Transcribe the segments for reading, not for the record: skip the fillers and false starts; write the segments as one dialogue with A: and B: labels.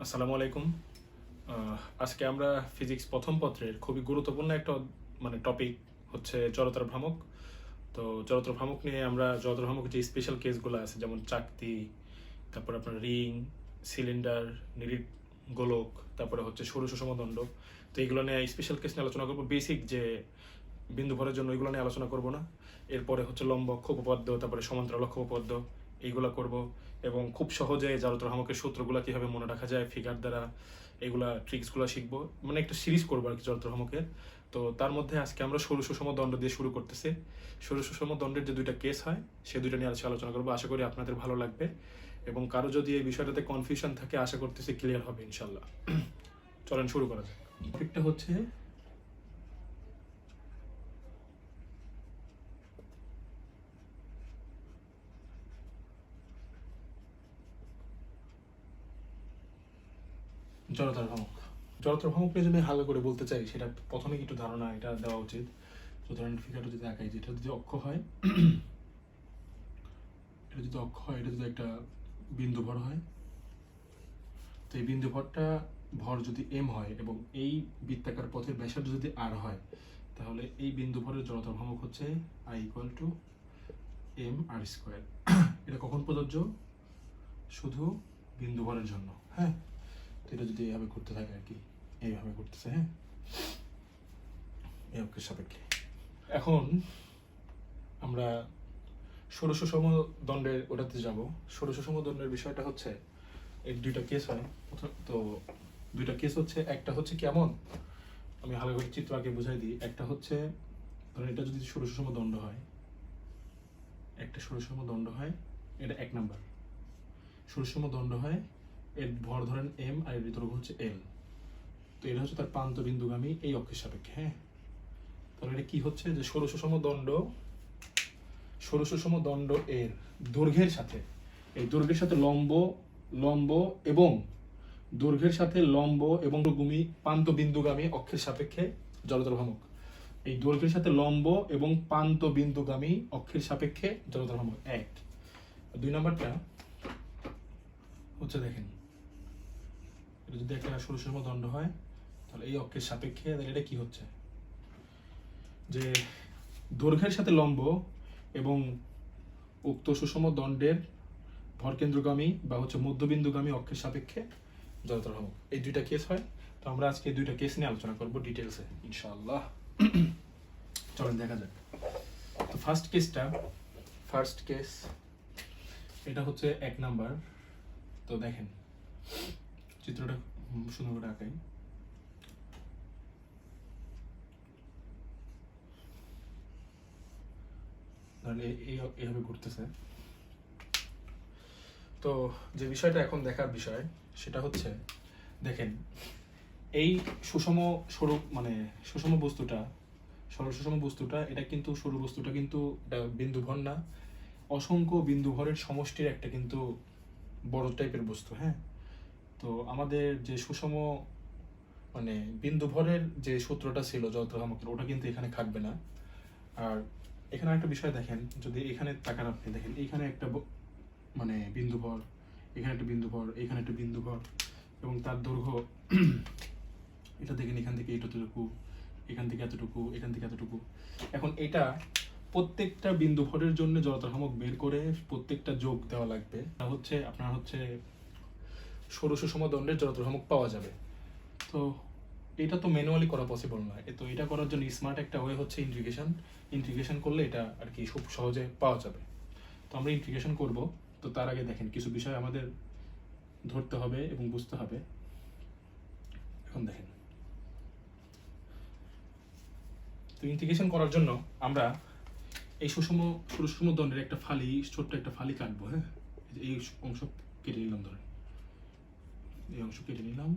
A: আসসালামু আলাইকুম। আজকে আমরা ফিজিক্স প্রথম পত্রের খুবই গুরুত্বপূর্ণ একটা টপিক হচ্ছে জড়তার ভ্রামক। তো জড়তার ভ্রামক নিয়ে আমরা জড়তার ভ্রামক যে স্পেশাল কেসগুলো আছে, যেমন চাকতি, তারপর আপনার রিং, সিলিন্ডার, নিরিট গোলক, তারপরে হচ্ছে সরু সুষম দণ্ড। তো এইগুলো নিয়ে স্পেশাল কেস নিয়ে আলোচনা করবো। বেসিক যে বিন্দু ভরের জন্য এগুলো নিয়ে আলোচনা করব না। এরপরে হচ্ছে লম্ব অক্ষ উপপাদ্য, তারপরে সমান্তরাল অক্ষ উপপাদ্য, এইগুলো করব। এবং খুব সহজে জড়তার ভ্রামকের সূত্রগুলো কীভাবে মনে রাখা যায় ফিগার দ্বারা, এগুলা ট্রিক্সগুলো শিখবো। মানে একটা সিরিজ করবো আর কি জড়তার ভ্রামকের। তো তার মধ্যে আজকে আমরা সরু সুষম দণ্ড দিয়ে শুরু করতেছি। সরু সুষম দণ্ডের যে দুইটা কেস হয় সে দুইটা নিয়ে আলোচনা করবো। আশা করি আপনাদের ভালো লাগবে, এবং কারো যদি এই বিষয়টাতে কনফিউশন থাকে আশা করতেছি ক্লিয়ার হবে ইনশাল্লাহ। চলেন শুরু করা যাক। টপিকটা হচ্ছে জড়তার ভ্রামক। জড়তার ভ্রামক নিয়ে যদি হালকা করে বলতে চাই, সেটা প্রথমে একটু ধারণা এটা দেওয়া উচিত। তো ধরেন ফিগারটা যদি আঁকাই, যেটা যদি অক্ষ হয়, এটা যদি অক্ষ হয়, এটা যদি একটা বিন্দু ভর হয়, তো এই বিন্দু ভরটা ভর যদি এম হয় এবং এই বৃত্তাকার পথের ব্যাসার্ধ যদি আর হয়, তাহলে এই বিন্দু ভরের জড়তার ভ্রামক হচ্ছে I equal to M R square. এটা কখন প্রযোজ্য? শুধু বিন্দু ভরের জন্য। হ্যাঁ, তো এটা যদি এইভাবে করতে থাকে আর কি, এইভাবে করতেছে, হ্যাঁ, এই অক্ষের সাপেক্ষে। এখন আমরা ষোড়শ সমদণ্ডের ওটাতে যাব। ষোড়শ সমদণ্ডের বিষয়টা হচ্ছে এর দুইটা কেস হয়। তো দুইটা কেস হচ্ছে, একটা হচ্ছে কেমন, আমি হালকা করে চিত্র আগে বুঝাই দিই। একটা হচ্ছে ধরেন এটা যদি ষোড়শ সমদণ্ড হয়, একটা ষোড়শ সমদণ্ড হয়, এটা এক নাম্বার ষোড়শ সমদণ্ড হয়, এর ভর ধরেন এম আর এর দৈর্ঘ্য হচ্ছে এল। তো এটা হচ্ছে তার প্রান্ত বিন্দুগামী এই অক্ষের সাপেক্ষে। হ্যাঁ, তাহলে এটা কি হচ্ছে যে ষোড়শ সমদণ্ড এর দৈর্ঘ্যের সাথে, এই দৈর্ঘ্যের সাথে লম্ব এবং দৈর্ঘ্যের সাথে লম্ব এবং ভূমি প্রান্ত বিন্দুগামী অক্ষের সাপেক্ষে জড়তার ভ্রামক। এই দৈর্ঘ্যের সাথে লম্ব এবং প্রান্ত বিন্দুগামী অক্ষের সাপেক্ষে জড়তার ভ্রামক এক। দুই নাম্বারটা হচ্ছে, দেখেন এটা যদি একটা ষোড়শ সমদণ্ড হয়, তাহলে এই অক্ষের সাপেক্ষে এটা কি হচ্ছে যে দৈর্ঘ্যের সাথে লম্ব এবং উক্ত সুষম দণ্ডের ভরকেন্দ্রগামী বা হচ্ছে মধ্যবিন্দুগামী অক্ষের সাপেক্ষে জড়তার ভ্রামক। এই দুইটা কেস হয়। তো আমরা আজকে এই দুইটা কেস নিয়ে আলোচনা করবো ডিটেলসে ইনশাআল্লাহ। চলেন দেখা যাক। তো ফার্স্ট কেস এটা হচ্ছে এক নাম্বার। তো দেখেন চিত্রটা সুন্দর করে আঁকাই। তাহলে এইভাবে ঘুরতেছে। তো যে বিষয়টা এখন দেখার বিষয় সেটা হচ্ছে, দেখেন এই সুষম স্বরূপ মানে সুষম বস্তুটা, সুষম বস্তুটা, এটা কিন্তু সরু বস্তুটা কিন্তু এটা বিন্দু ভর না, অসংখ্য বিন্দু ভরের সমষ্টির একটা কিন্তু বড় টাইপের বস্তু। হ্যাঁ, তো আমাদের যে সুষম মানে বিন্দু ভরের যে সূত্রটা ছিল জড়তার ভ্রামকের, ওটা কিন্তু এখানে থাকবে না। আর এখানে একটা বিষয় দেখেন, যদি এখানে তাকান আপনি, দেখেন এইখানে একটা মানে বিন্দু ভর, এখানে একটা বিন্দু ভর, এখানে একটা বিন্দু ভর, এবং তার দৈর্ঘ্য এটা দেখেন এখান থেকে এতটুকু, এখান থেকে এতটুকু, এখান থেকে এতটুকু। এখন এটা প্রত্যেকটা বিন্দু ভরের জন্য জড়তার ভ্রামক বের করে প্রত্যেকটা যোগ দেওয়া লাগবে, তা হচ্ছে আপনার হচ্ছে ষোড়শ সমদণ্ডের জড়তার ভ্রামক পাওয়া যাবে। তো এটা তো ম্যানুয়ালি করা পসিবল নয়। তো এটা করার জন্য স্মার্ট একটা ওয়ে হচ্ছে ইন্টিগ্রেশন করলে এটা আর কি খুব সহজে পাওয়া যাবে। তো আমরা ইন্টিগ্রেশন করব। তো তার আগে দেখেন কিছু বিষয় আমাদের ধরতে হবে এবং বুঝতে হবে। এখন দেখেন, তো ইন্টিগ্রেশন করার জন্য আমরা এই সুষম দণ্ডের একটা ফালি, ছোট্ট একটা ফালি কাটবো। হ্যাঁ, এই অংশ কেটে নিলাম, ধরেন এই অংশ কেটে নিলাম,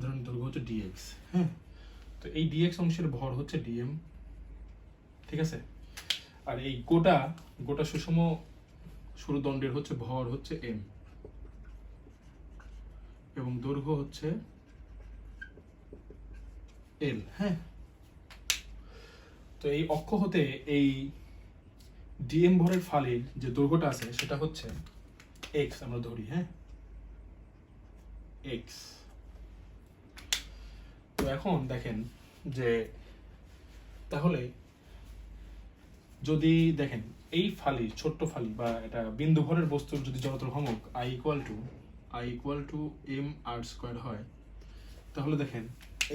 A: ধরেন দৈর্ঘ্য হচ্ছে ডিএক্স। হ্যাঁ, তো এই ডিএক্স অংশের ভর হচ্ছে ডিএম, ঠিক আছে। আর এই গোটা সুষম সরু দণ্ডের হচ্ছে ভর হচ্ছে এম এবং দৈর্ঘ্য হচ্ছে এল। হ্যাঁ, তো এই অক্ষ হতে এই ডিএম ভরের ফালির যে দৈর্ঘ্যটা আছে সেটা হচ্ছে এক্স আমরা ধরি। হ্যাঁ, এক্স। তো এখন দেখেন যে তাহলে যদি দেখেন এই ফালি, ছোট্ট ফালি বা এটা বিন্দু ভরের বস্তুর যদি জড়তার ভ্রামক I equal to M R square হয়, তাহলে দেখেন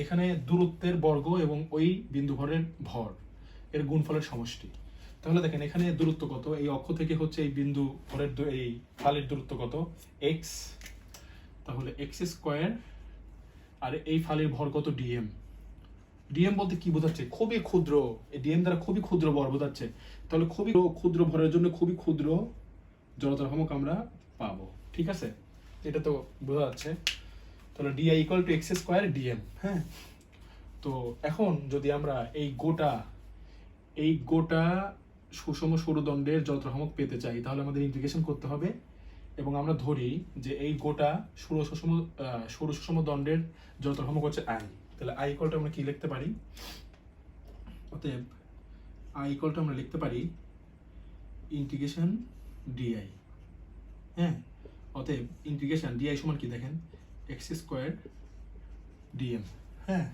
A: এখানে দূরত্বের বর্গ এবং ওই বিন্দু ভরের ভর এর গুণফলের সমষ্টি। তাহলে দেখেন এখানে দূরত্ব কত, এই অক্ষ থেকে হচ্ছে এই বিন্দু ভরের এই ফালির দূরত্ব কত, এক্স। তাহলে এক্স স্কোয়ার, আর এই ফালির ভর কত, ডিএম। ডিএম বলতে কি বোঝাচ্ছে, খুবই ক্ষুদ্র, এই ডিএম দ্বারা খুবই ক্ষুদ্র ভর বোঝাচ্ছে। তাহলে খুবই ক্ষুদ্র ভরের জন্য খুবই ক্ষুদ্র জড়তার ভ্রামক আমরা পাবো, ঠিক আছে, এটা তো বোঝা যাচ্ছে। তাহলে DI equal to X square DM. হ্যাঁ, তো এখন যদি আমরা এই গোটা সুষম সরুদণ্ডের জড়তার ভ্রামক পেতে চাই, তাহলে আমাদের ইন্টিগ্রেশন করতে হবে, এবং আমরা ধরি যে এই গোটা সরু সুষম দণ্ডের জড়তার ভ্রামক হচ্ছে আই। তাহলে আই ইকুয়াল টু আমরা কি লিখতে পারি, অতএব আই ইকুয়াল টু আমরা লিখতে পারি ইন্টিগ্রেশন ডিআই। হ্যাঁ, অতএব ইন্টিগ্রেশন ডিআই সমান কি দেখেন, এক্স স্কোয়ার ডিএম। হ্যাঁ,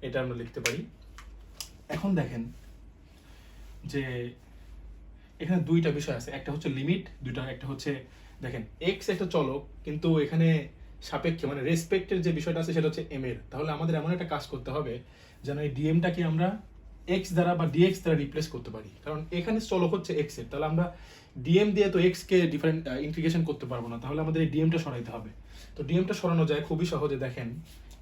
A: এটা আমরা লিখতে পারি। এখন দেখেন যে এখানে দুইটা বিষয় আছে, একটা হচ্ছে লিমিট, একটা হচ্ছে দেখেন এক্স একটা চলক, কিন্তু এখানে সাপেক্ষে মানে রেসপেক্টের যে বিষয়টা আছে সেটা হচ্ছে এম এর। তাহলে আমাদের এমন একটা কাজ করতে হবে যেন এই ডিএমটাকে আমরা এক্স দ্বারা বা ডিএক্স দ্বারা রিপ্লেস করতে পারি, কারণ এখানে চলক হচ্ছে এক্স এর। তাহলে আমরা ডিএম দিয়ে তো এক্স কে ডিফারেন্ট ইন্টিগ্রেশন করতে পারবো না, তাহলে আমাদের এই ডিএমটা সরাইতে হবে। তো ডিএমটা সরানো যায় খুবই সহজে, দেখেন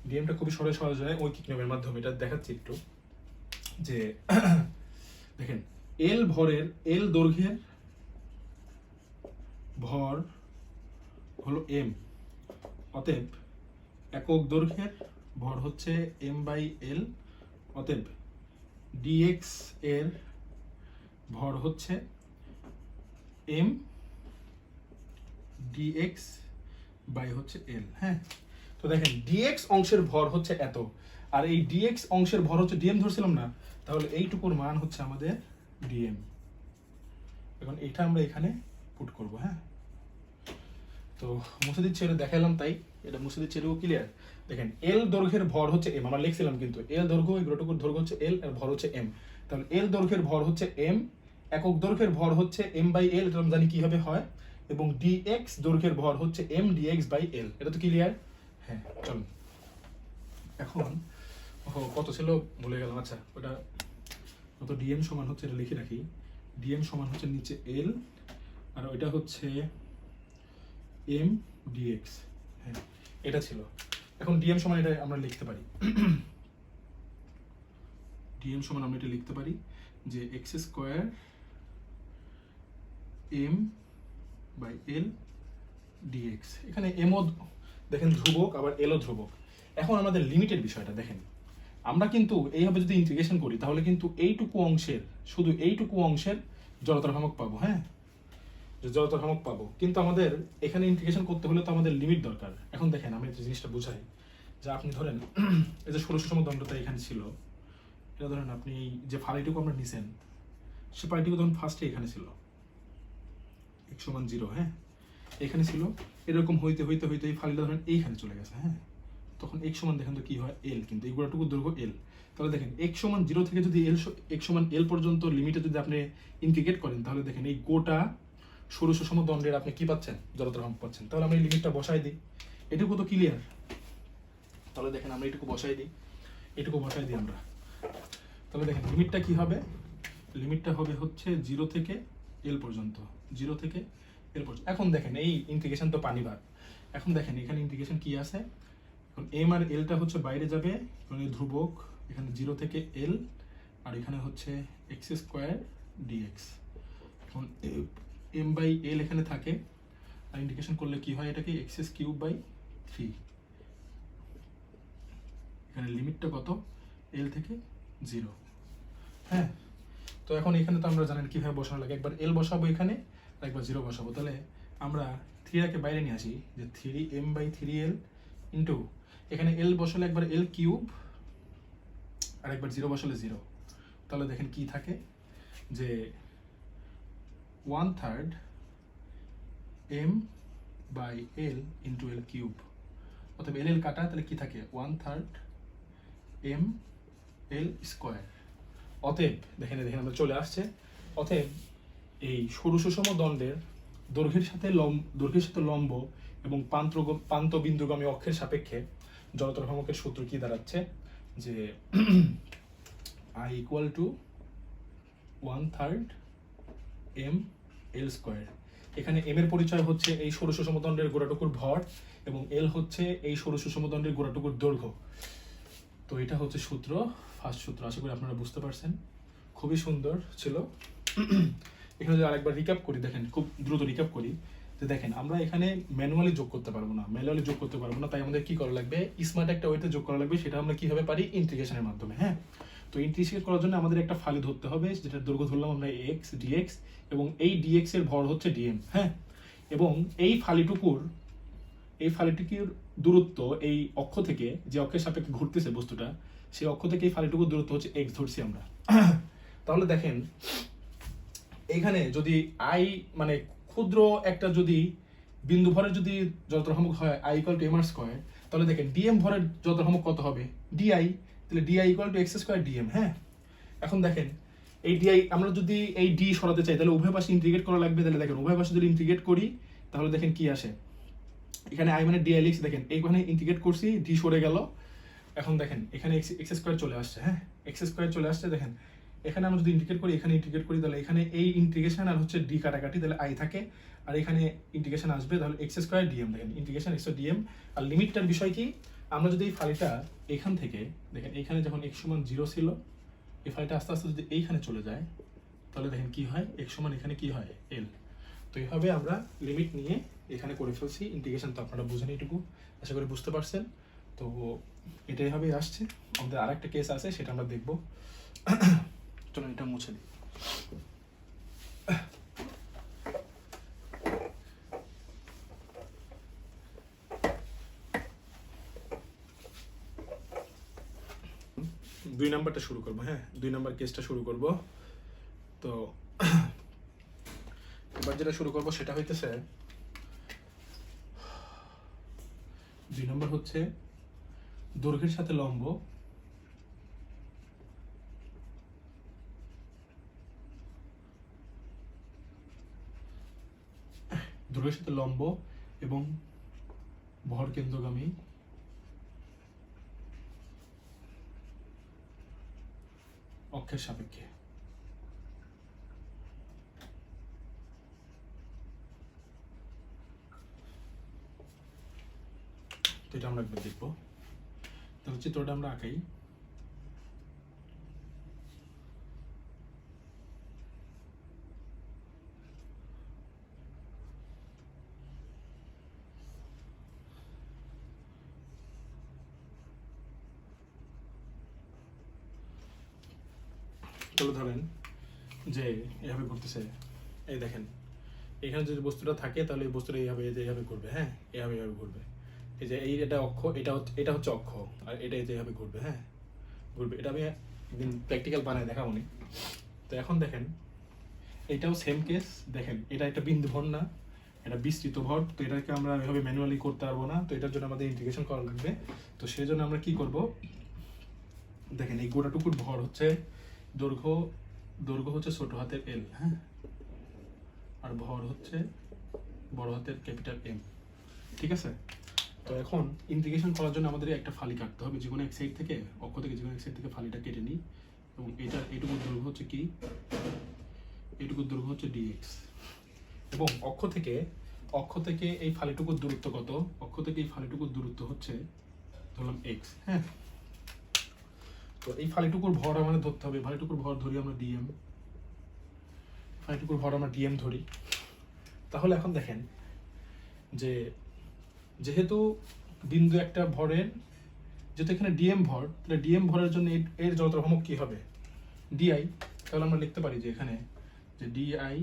A: ডিএমটা খুবই সহজ যায় ঐকিক নিয়মের মাধ্যমে। এটা দেখাচ্ছি একটু, যে দেখেন এল দৈর্ঘ্যের ভর হলো এম, অতএব একক দৈর্ঘ্যের ভর হচ্ছে এম বাই এল, অতএব ডিএক্স এর ভর হচ্ছে এম ডিএক্স বাই হচ্ছে এল। হ্যাঁ, তো দেখেন ডিএক্স অংশের ভর হচ্ছে এত, আর এই ডিএক্স অংশের ভর হচ্ছে ডিএম ধরছিলাম না, তাহলে এইটুকুর মান হচ্ছে আমাদের ডিএম। এখন এটা আমরা এখানে পুট করব। হ্যাঁ, তো মুছে দিচ্ছি, এটা দেখালাম তাই এটা মুছে দিচ্ছি, এটুকু ক্লিয়ার। দেখেন এল দৈর্ঘ্যের ভর হচ্ছে এম, আমরা লিখছিলাম কিন্তু এল দৈর্ঘ্য, এগুলোটুকুর দৈর্ঘ্য হচ্ছে এল আর ভর হচ্ছে এম। তাহলে এল দৈর্ঘ্যের ভর হচ্ছে এম, একক দৈর্ঘ্যের ভর হচ্ছে এম বাই এল, এটা আমরা জানি কিভাবে হয়, এবং ডিএক্স দৈর্ঘ্যের ভর হচ্ছে এম ডিএক্স বাই এল। এটা তো ক্লিয়ার। হ্যাঁ, চলুন এখন কত ছিল ভুলে গেলাম, আচ্ছা ওটা কত, ডিএম সমান হচ্ছে, এটা লিখে রাখি, ডিএম সমান হচ্ছে নিচে এল আর ওইটা হচ্ছে এম ডিএক্স। হ্যাঁ, এটা ছিল। এখন ডিএম সমান এটা আমরা লিখতে পারি, ডিএম সমান আমরা এটা লিখতে পারি যে X square M by L DX. এখানে এমও দেখেন ধ্রুবক, আবার এলও ধ্রুবক। এখন আমাদের লিমিটের বিষয়টা দেখেন, আমরা কিন্তু এইভাবে যদি ইন্টিগ্রেশন করি তাহলে কিন্তু এইটুকু অংশের, শুধু এইটুকু অংশের জড়তার ভ্রামক পাবো। হ্যাঁ, জড়তার ভ্রামক পাবো, কিন্তু আমাদের এখানে ইন্টিগ্রেশন করতে হলে তো আমাদের লিমিট দরকার। এখন দেখেন আমি একটা জিনিসটা বুঝাই, যে আপনি ধরেন এই যে 16 সুষম দণ্ডতা এখানে ছিল, এটা ধরেন আপনি যে ফালিটুকু আমরা নিছেন সে ফালিটুকু তখন ফার্স্টে এখানে ছিল x সমান 0। হ্যাঁ, এখানে ছিল, এরকম হইতে হইতে হইতে এই ফালিটা ধরেন এইখানে চলে গেছে। হ্যাঁ, তখন x সমান দেখেন তো কি হয়, l, কিন্তু এই গোড়াটুকু দৈর্ঘ্য l। তাহলে দেখেন x সমান 0 থেকে যদি x সমান l পর্যন্ত লিমিটে যদি আপনি ইন্টিগ্রেট করেন, তাহলে দেখেন এই গোটা সরু সুষম দণ্ডের আপনি কি পাচ্ছেন, জড়তার ভ্রামক পাচ্ছেন। তাহলে আমরা এই লিমিটটা বসাই দিই, এটুকু তো ক্লিয়ার। তাহলে দেখেন আমরা এটুকু বসাই দিই আমরা। তাহলে দেখেন লিমিটটা কি হবে, লিমিটটা হবে হচ্ছে 0 থেকে l পর্যন্ত, 0 থেকে l পর্যন্ত। এখন দেখেন এই ইন্টিগ্রেশন তো পানি ভাগ। এখন দেখেন এখানে ইন্টিগ্রেশন কি আছে, এখন এম আর এলটা হচ্ছে বাইরে যাবে, কারণ এই ধ্রুবক, এখানে 0 থেকে l, আর এখানে হচ্ছে এক্স স্কোয়ার ডিএক্স। এখন এম বাই এল এখানে থাকে, আর ইন্টিগ্রেশন করলে কি হয়, এটাকে এক্স কিউব বাই 3। এখানে লিমিটটা কত, এল থেকে 0। হ্যাঁ, তো এখন এখানে তো আমরা জানেন কিভাবে বসানো লাগে, একবার এল বসাবো এখানে আর একবার 0 বসাবো। তাহলে আমরা 3টাকে বাইরে নিয়ে আসি, যে 3m বাই 3l ইন্টু এখানে l বসালে একবার l কিউব আর একবার 0 বসালে 0। তাহলে দেখেন কি থাকে, যে 1/3 m by l into l cube, অতএব এল এল কাটা, তাহলে কি থাকে 1/3 এম এল স্কোয়ার। অতএব দেখেন আমরা চলে আসছে। অতএব এই সরু সুষম দণ্ডের দৈর্ঘ্যের সাথে লম্ব এবং প্রান্ত বিন্দুগামী অক্ষের সাপেক্ষে জড়তার ভ্রামকের সূত্র কি দাঁড়াচ্ছে, যে I equal to 1/3 M L square. এখানে এম এর পরিচয় হচ্ছে এই সরু সুষম দণ্ডের গোড়াটুকুর ভর, এবং এল হচ্ছে এই সরু সুষম দণ্ডের গোড়াটুকুর দৈর্ঘ্য। তো এটা হচ্ছে সূত্র, ফার্স্ট সূত্র। আশা করি আপনারা বুঝতে পারছেন, খুবই সুন্দর ছিল। এখানে যদি আরেকবার রিক্যাপ করি, দেখেন খুব দ্রুত রিক্যাপ করি, যে দেখেন আমরা এখানে ম্যানুয়ালি যোগ করতে পারবো না, তাই আমাদের কি করা লাগবে, স্মার্ট একটা ওয়েতে যোগ করা লাগবে। সেটা আমরা কিভাবে পারি, ইন্টিগ্রেশনের মাধ্যমে। হ্যাঁ, তো ইন্টিগ্রেট করার জন্য আমাদের একটা ফালি ধরতে হবে, যেটা দৈর্ঘ্য ধরলাম আমরা এক্স ডিএক্স, এবং এই ডিএক্স এর ভর হচ্ছে ডিএম। হ্যাঁ, এবং এই ফালিটুকুর দূরত্ব এই অক্ষ থেকে, যে অক্ষের সাপেক্ষে ঘুরতেছে বস্তুটা, সেই অক্ষ থেকে এই ফালিটুকুর দূরত্ব হচ্ছে এক্স ধরছি আমরা। তাহলে দেখেন এইখানে যদি আই মানে ক্ষুদ্র একটা যদি বিন্দু ভরের যদি জড়তার ভ্রামক হয় I equal to M R square, তাহলে দেখেন ডিএম ভরের জড়তার ভ্রামক কত হবে, ডিআই। তাহলে DI equal to X square DM. হ্যাঁ, এখন দেখেন এই ডিআই আমরা যদি এই ডি সরাতে চাই, তাহলে উভয় পাশে ইন্টিগ্রেট করা লাগবে। তাহলে দেখেন উভয় পাশে যদি ইন্টিগ্রেট করি, তাহলে দেখেন কি আসে, এখানে আই মানে ডিআই লিখছি, দেখেন এইখানে ইন্টিগ্রেট করছি, ডি সরে গেল। এখন দেখেন এখানে এক্স স্কয়ার চলে আসছে। হ্যাঁ, এক্স স্কয়ার চলে আসছে। দেখেন এখানে আমরা যদি ইন্টিগ্রেট করি, এখানে ইন্টিগ্রেট করি, তাহলে এখানে এই ইন্টিগ্রেশন আর হচ্ছে ডি কাটাকাটি, তাহলে আই থাকে, আর এখানে ইন্টিগ্রেশন আসবে, তাহলে এক্স স্কয়ার ডিএম। দেখেন ইন্টিগ্রেশন এক্স ডিএম। আর লিমিটটার বিষয় কি, আমরা যদি এই ফালিটা এখান থেকে, দেখেন এইখানে যখন এক্স সমান 0 ছিল, এই ফালিটা আস্তে আস্তে যদি এইখানে চলে যায়, তাহলে দেখেন কি হয়, এক্স সমান এখানে কি হয় এল। তো এইভাবে আমরা লিমিট নিয়ে এখানে করে ফেলছি ইন্টিগ্রেশন। তো আপনারা বুঝেন, এইটুকু আশা করি বুঝতে পারছেন। তো এটা এইভাবেই আসছে। আমাদের আরেকটা কেস আছে, সেটা আমরা দেখবো। চলো এটা মুছে দিই। দুই নাম্বারটা শুরু করবো। হ্যাঁ, 2 নাম্বার কেসটা শুরু করব। তো এবার যেটা শুরু করব সেটা হইতেছে, 2 নম্বর হচ্ছে দৈর্ঘ্যের সাথে লম্ব এবং ভর কেন্দ্রগামী অক্ষের সাপেক্ষে। তো এটা আমরা একবার দেখবো। তাহলে চিত্রটা আমরা আঁকাই। চলো ধরেন যে এভাবে ঘুরতেছে, এই দেখেন এখানে যদি বস্তুটা থাকে, তাহলে এই বস্তুটা এইভাবে ঘুরবে। হ্যাঁ, এইভাবে ঘুরবে। এই যে এটা অক্ষ, এটা হচ্ছে অক্ষ, আর এটা এইভাবে ঘুরবে। হ্যাঁ, ঘুরবে। এটা আমি একদিন প্র্যাকটিক্যাল বানায় দেখাবনি। তো এখন দেখেন এটাও সেম কেস। দেখেন এটা একটা বিন্দু ভর না, এটা বিস্তৃত ভর। তো এটাকে আমরা এভাবে ম্যানুয়ালি করতে পারবো না, তো এটার জন্য আমাদের ইন্টিগ্রেশন করা লাগবে। তো সেই জন্য আমরা কি করব, দেখেন এই গোটাটুকুর ভর হচ্ছে দৈর্ঘ্য হচ্ছে ছোট হাতের এল। হ্যাঁ, আর ভর হচ্ছে বড় হাতের ক্যাপিটাল এম। ঠিক আছে। তো এখন ইন্টিগ্রেশন করার জন্য আমাদের একটা ফালি কাটতে হবে, যে কোনো এক সাইড থেকে, অক্ষ থেকে যে কোনো এক সাইড থেকে ফালিটা কেটে নিই। এবং এইটুকুর দৈর্ঘ্য হচ্ছে কি, এইটুকুর দৈর্ঘ্য হচ্ছে ডিএক্স। এবং অক্ষ থেকে এই ফালিটুকুর দূরত্ব কত, অক্ষ থেকে এই ফালিটুকুর দূরত্ব হচ্ছে ধরলাম এক্স। হ্যাঁ, তো এই ফালিটুকুর ভর আমাদের ধরতে হবে। ফালিটুকুর ভর ধরি আমরা ডিএম, ধরি। তাহলে এখন দেখেন যে যেহেতু বিন্দু একটা ভরের, যেহেতু এখানে ডিএম ভর, তাহলে ডিএম ভরের জন্য এর জড়তার ভ্রামক কি হবে, ডিআই। তাহলে আমরা লিখতে পারি যে এখানে যে ডিআই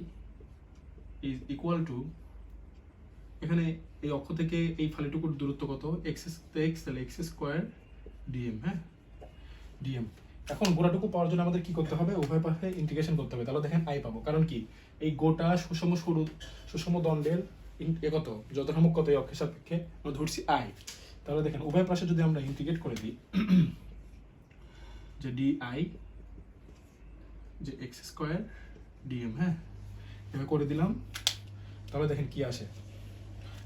A: ইজ ইকুয়াল টু, এখানে এই অক্ষ থেকে এই ফালিটুকুর দূরত্ব কত, এক্স, তাহলে এক্স স্কোয়ার ডিএম। হ্যাঁ, ডিএম। এখন গোটাটুকু পাওয়ার জন্য আমাদের কি করতে হবে, উভয় পাশে ইন্টিগ্রেশন করতে হবে। তাহলে দেখেন আই পাবো, কারণ কি এই গোটা সুষম দণ্ডের কত, যত ভ্রামক কত এই অক্ষের সাপেক্ষে আমরা ধরছি আই। তাহলে দেখেন উভয় পাশে যদি আমরা ইন্টিগ্রেট করে দিই যে ডিআই যে এক্স স্কোয়ার ডিএম, হ্যাঁ এভাবে করে দিলাম, তাহলে দেখেন কি আসে।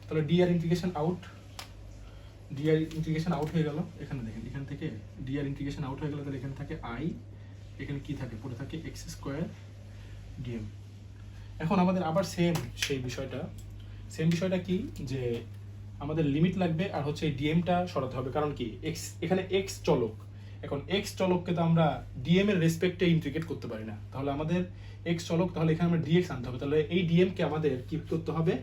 A: তাহলে ডি আর ইন্টিগ্রেশন আউট, ডি আর ইন্টিগ্রেশন আউট হয়ে গেল। এখানে দেখেন এখান থেকে ডি আর ইন্টিগ্রেশন আউট হয়ে গেল, তাহলে এখানে থাকে আই, এখানে কি থাকে পড়ে থাকে এক্স স্কোয়ার ডিএম। এখন আমাদের আবার সেই বিষয়টা কি যে আমাদের লিমিট লাগবে আর হচ্ছে এই ডিএমটা সরাতে হবে, কারণ কি এক্স এখানে এক্স চলক, এখন এক্স চলককে তো আমরা ডিএম এর রেসপেক্টে ইন্টিগ্রেট করতে পারি না, তাহলে আমাদের এক্স চলক, তাহলে এখানে আমরা ডিএক্স আনতে হবে, তাহলে এই ডিএম কে আমাদের কি করতে হবে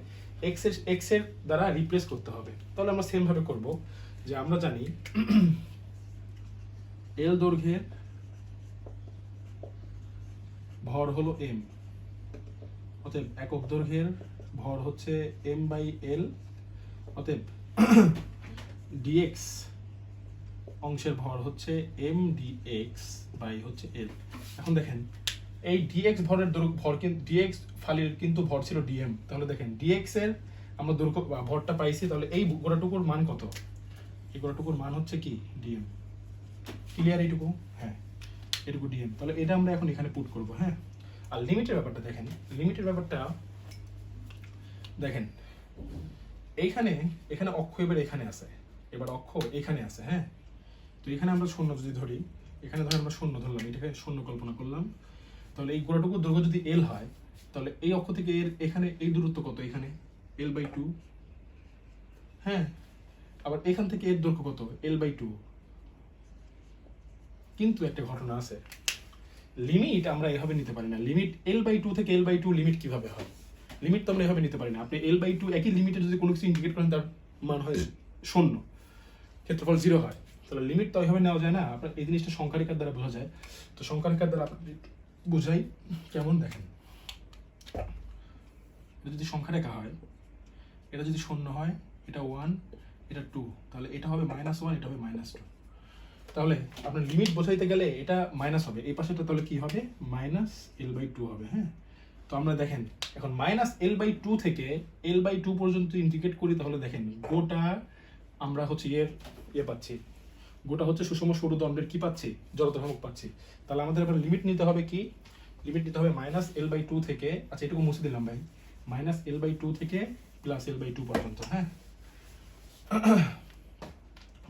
A: এক্স এর দ্বারা রিপ্লেস করতে হবে। তাহলে আমরা সেম ভাবে করব যে আমরা জানি এল দৈর্ঘ্যের ভর হলো এম, অতএব একক দৈর্ঘ্যের ভর হচ্ছে এম বাই এল, অতএব ডিএক্স অংশের ভর হচ্ছে এম ডিএক্স বাই হচ্ছে এল। এখন দেখেন এই ডিএক্স ভরের ভর কিন্তু ডিএক্স ফালির কিন্তু ভর ছিল ডিএম, তাহলে দেখেন ডিএক্স এর আমরা দৈর্ঘ্য ভরটা পাইছি, তাহলে এই গোড়াটুকুর মান কত, এই গোড়াটুকুর মান হচ্ছে কি ডিএম। ক্লিয়ার এইটুকু? হ্যাঁ এটুকু ডিএম, তাহলে এটা আমরা এখন এখানে পুট করব। হ্যাঁ আর লিমিটের ব্যাপারটা দেখেন, লিমিটের ব্যাপারটা দেখেন এইখানে এখানে অক্ষ এবার এখানে আছে, এবার অক্ষ এখানে আছে, হ্যাঁ তো এখানে আমরা শূন্য যদি ধরি, এখানে ধরে আমরা শূন্য ধরলাম, এটাকে শূন্য কল্পনা করলাম, তাহলে এই গোড়াটুকুর দৈর্ঘ্য যদি এল হয়, তাহলে এই অক্ষ থেকে এর এখানে এই দূরত্ব কত, এখানে এল বাই টু, হ্যাঁ আবার এখান থেকে এর দৈর্ঘ্য কত এল বাই টু। কিন্তু একটা ঘটনা আছে, লিমিট আমরা এভাবে নিতে পারি না, লিমিট এল বাই টু থেকে এল বাই টু লিমিট কিভাবে হয়, লিমিট তো আমরা এভাবে নিতে পারি না। আপনি এল বাই টু একই লিমিটে যদি কোনো কিছু ইন্টিগ্রেট করেন তার মান হয় শূন্য, ক্ষেত্রফল জিরো হয়, তাহলে লিমিট তো ওইভাবে নেওয়া যায় না। আপনার এই জিনিসটা সংখ্যারেখার দ্বারা বোঝা যায়, তো সংখ্যারেখার দ্বারা আপনি বোঝাই কেমন দেখেন, এটা যদি সংখ্যারেখা হয়, এটা যদি শূন্য হয়, এটা ওয়ান, এটা টু, তাহলে এটা হবে মাইনাস ওয়ান, এটা হবে মাইনাস টু। তাহলে আপনার লিমিট বোঝাইতে গেলে এটা মাইনাস হবে, এই পাশেটা তাহলে কি হবে মাইনাস এল বাই টু হবে। হ্যাঁ তো আমরা দেখেন এখন মাইনাস এল বাই টু থেকে এল বাই টু পর্যন্ত ইন্টিগ্রেট করি, তাহলে দেখেন গোটা আমরা হচ্ছে ইয়ে পাচ্ছি, গোটা হচ্ছে সুষম সরু দণ্ডের কি পাচ্ছি, জড়তা ভ্রামক পাচ্ছি। তাহলে আমাদের এবার লিমিট নিতে হবে কি, লিমিট নিতে হবে মাইনাস এল বাই টু থেকে, আচ্ছা এটুকু মুছে দিলাম ভাই, মাইনাস এল বাই টু থেকে প্লাস এল বাই টু পর্যন্ত। হ্যাঁ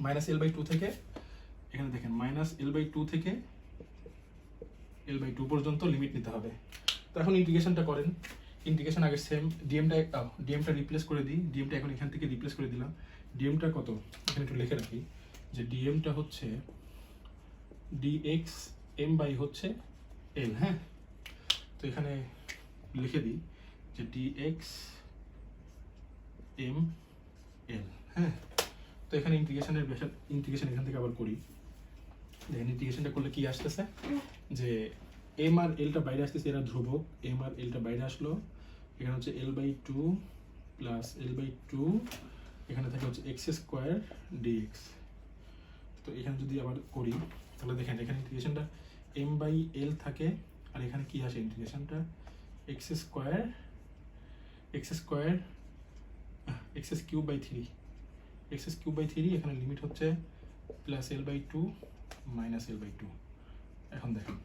A: মাইনাস এল বাই টু থেকে এখানে দেখেন মাইনাস এল বাই টু থেকে এল বাই টু পর্যন্ত লিমিট নিতে হবে। তো এখন ইন্টিগ্রেশনটা করেন, ইন্টিগ্রেশন আগে সেম ডিএমটা রিপ্লেস করে দিই, ডিএমটা এখন এখান থেকে রিপ্লেস করে দিলাম, ডিএমটা কত এখানে একটু লিখে রাখি যে ডিএমটা হচ্ছে ডিএক্স এম বাই হচ্ছে এল। হ্যাঁ তো এখানে লিখে দিই যে ডিএক্স এম এল। হ্যাঁ তো এখানে ইন্টিগ্রেশন এখান থেকে আবার করি, দেখেন ইন্টিগ্রেশনটা করলে কি আসতেছে যে এম আর এলটা বাইরে আসতেছে, এরা ধ্রুবক, এম আর এলটা বাইরে আসলো, এখানে হচ্ছে L by two plus L by two, এখানে থাকে হচ্ছে এক্স স্কোয়ার ডিএক্স। তো এখানে যদি আবার করি তাহলে দেখেন এখানে ইন্টিগ্রেশনটা এম বাই এল থাকে, আর এখানে কি আসে ইন্টিগ্রেশনটা X square X cube by three, X cube by three, এখানে লিমিট হচ্ছে plus L by two minus L by two. এখন দেখেন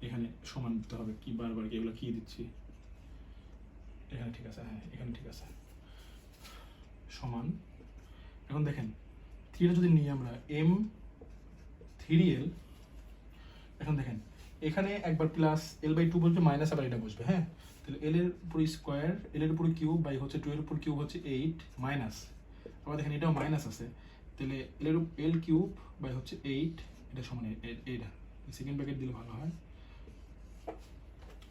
A: এখানে সমান দিতে হবে, কি বারবার এগুলো কি দিচ্ছি, এখানে ঠিক আছে, হ্যাঁ এখানে ঠিক আছে সমান। এখন দেখেন থ্রিটা যদি নিই আমরা এম থ্রি এল, এখন দেখেন এখানে একবার প্লাস এল বাই টু বসবে, মাইনাস আবার এটা বসবে। হ্যাঁ তাহলে এল এর উপর স্কোয়ার, এল এর উপর কিউব বাই হচ্ছে টু এর উপর কিউব হচ্ছে এইট, মাইনাস আবার দেখেন এটাও মাইনাস আছে, তাহলে এল কিউব বাই হচ্ছে এইট, এটা সমান এইটা, সেকেন্ড ব্র্যাকেট দিলে ভালো হয়।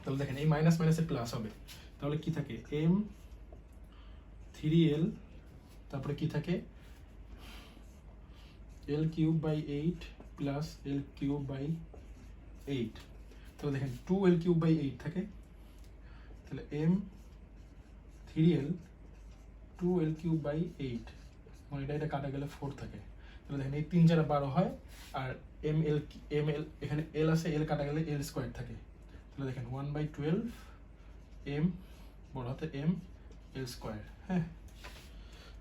A: তাহলে দেখেন এই মাইনাস মাইনাসে প্লাস হবে, তাহলে কি থাকে এম থ্রি এল, তারপরে কি থাকে L cube by eight plus L cube by eight, তাহলে দেখেন two L cube by eight থাকে, তাহলে M three L two L cube by eight, মানে এটা কাটা গেলে ফোর থাকে, তাহলে দেখেন এই 3 4 12 হয়, আর এম এল এখানে এল আছে, এল কাটা গেলে এল স্কোয়ার থাকে, তাহলে দেখেন 1/12 এম বড় হাতে এম এল স্কোয়ার। হ্যাঁ,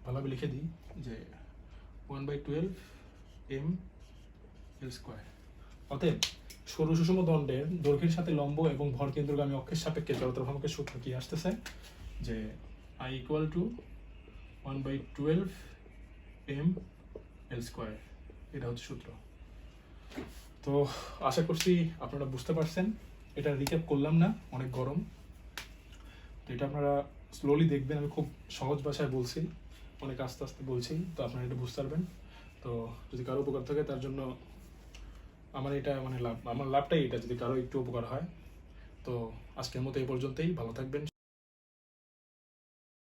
A: ভালোভাবে লিখে দিই যে 1/12 এম এল স্কোয়ার। অতএব সরু সুষম দণ্ডের দৈর্ঘ্যের সাথে লম্ব এবং ভর কেন্দ্রগামী অক্ষের সাপেক্ষে জড়তার ভ্রামকের সূত্র কি আসতেছে, যে I equal to 1/12 M L square. এটা হচ্ছে সূত্র। তো আশা করছি আপনারা বুঝতে পারছেন। এটা রিক্যাপ করলাম না, অনেক গরম, তো এটা আপনারা স্লোলি দেখবেন। আমি খুব সহজ ভাষায় বলছি, অনেক আস্তে আস্তে বলছি, তো আপনারা এটা বুঝতে পারবেন। তো যদি কারো উপকার থাকে তার জন্য আমার এটা মানে লাভ, আমার লাভটাই এটা, যদি কারো একটু উপকার হয়। তো আজকের মতো এই পর্যন্তই, ভালো থাকবেন।